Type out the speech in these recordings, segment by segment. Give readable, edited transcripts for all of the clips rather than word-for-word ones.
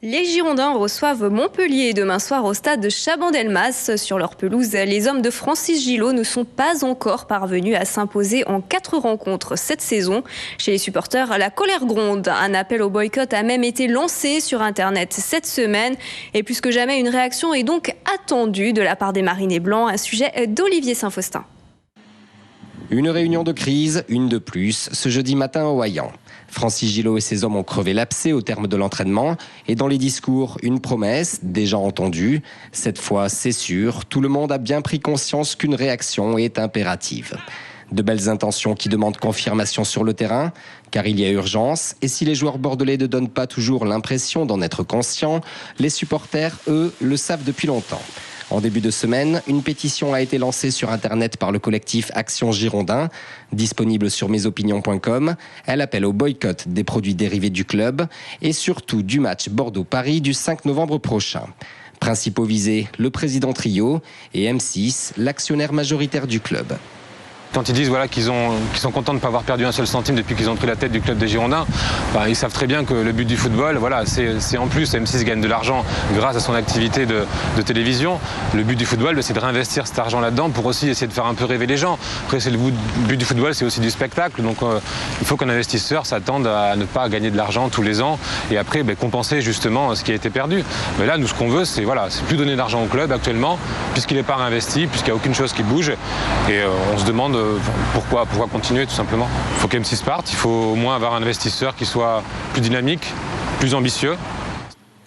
Les Girondins reçoivent Montpellier demain soir au stade de Chabandelmas. Sur leur pelouse, les hommes de Francis Gillot ne sont pas encore parvenus à s'imposer en 4 rencontres cette saison. Chez les supporters, la colère gronde. Un appel au boycott a même été lancé sur Internet cette semaine. Et plus que jamais, une réaction est donc attendue de la part des Marinés Blancs. Un sujet d'Olivier Saint-Faustin. Une réunion de crise, une de plus, ce jeudi matin au Hayan. Francis Gillot et ses hommes ont crevé l'abcès au terme de l'entraînement. Et dans les discours, une promesse déjà entendue. Cette fois, c'est sûr, tout le monde a bien pris conscience qu'une réaction est impérative. De belles intentions qui demandent confirmation sur le terrain, car il y a urgence. Et si les joueurs bordelais ne donnent pas toujours l'impression d'en être conscients, les supporters, eux, le savent depuis longtemps. En début de semaine, une pétition a été lancée sur Internet par le collectif Action Girondins, disponible sur mesopinions.com. Elle appelle au boycott des produits dérivés du club et surtout du match Bordeaux-Paris du 5 novembre prochain. Principaux visés, le président Trio et M6, l'actionnaire majoritaire du club. Quand ils disent qu'ils sont contents de ne pas avoir perdu un seul centime depuis qu'ils ont pris la tête du club des Girondins, ils savent très bien que le but du football, c'est en plus, M6 gagne de l'argent grâce à son activité de télévision. Le but du football, c'est de réinvestir cet argent là-dedans pour aussi essayer de faire un peu rêver les gens. Après, le but du football, c'est aussi du spectacle. Donc il faut qu'un investisseur s'attende à ne pas gagner de l'argent tous les ans et après compenser justement ce qui a été perdu. Mais là, nous, ce qu'on veut, c'est plus donner d'argent au club actuellement, puisqu'il n'est pas réinvesti, puisqu'il n'y a aucune chose qui bouge. Et on se demande pourquoi continuer tout simplement. Il faut qu'M6 parte, il faut au moins avoir un investisseur qui soit plus dynamique, plus ambitieux.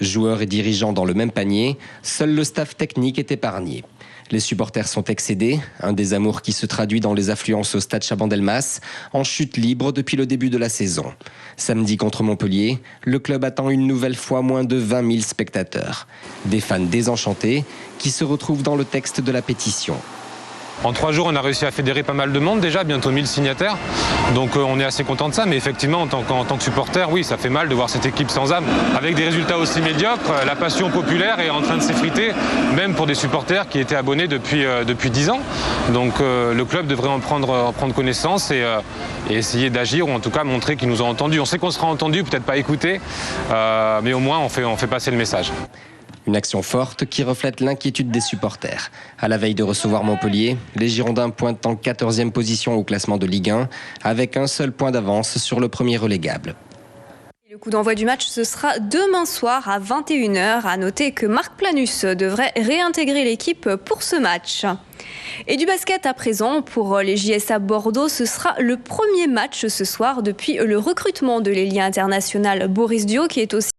Joueurs et dirigeants dans le même panier, seul le staff technique est épargné. Les supporters sont excédés, un désamour qui se traduit dans les affluences au stade Chabandelmas, en chute libre depuis le début de la saison. Samedi contre Montpellier, le club attend une nouvelle fois moins de 20 000 spectateurs. Des fans désenchantés qui se retrouvent dans le texte de la pétition. En 3 jours, on a réussi à fédérer pas mal de monde déjà, bientôt 1000 signataires. Donc on est assez content de ça, mais effectivement, en tant que supporter, oui, ça fait mal de voir cette équipe sans âme. Avec des résultats aussi médiocres, la passion populaire est en train de s'effriter, même pour des supporters qui étaient abonnés depuis 10 ans. Donc le club devrait en prendre connaissance et essayer d'agir, ou en tout cas montrer qu'ils nous ont entendus. On sait qu'on sera entendus, peut-être pas écoutés, mais au moins on fait passer le message. Une action forte qui reflète l'inquiétude des supporters. À la veille de recevoir Montpellier, les Girondins pointent en 14e position au classement de Ligue 1, avec un seul point d'avance sur le premier relégable. Le coup d'envoi du match, ce sera demain soir à 21h. À noter que Marc Planus devrait réintégrer l'équipe pour ce match. Et du basket à présent, pour les JSA Bordeaux, ce sera le premier match ce soir depuis le recrutement de l'ailier international Boris Dio, qui est aussi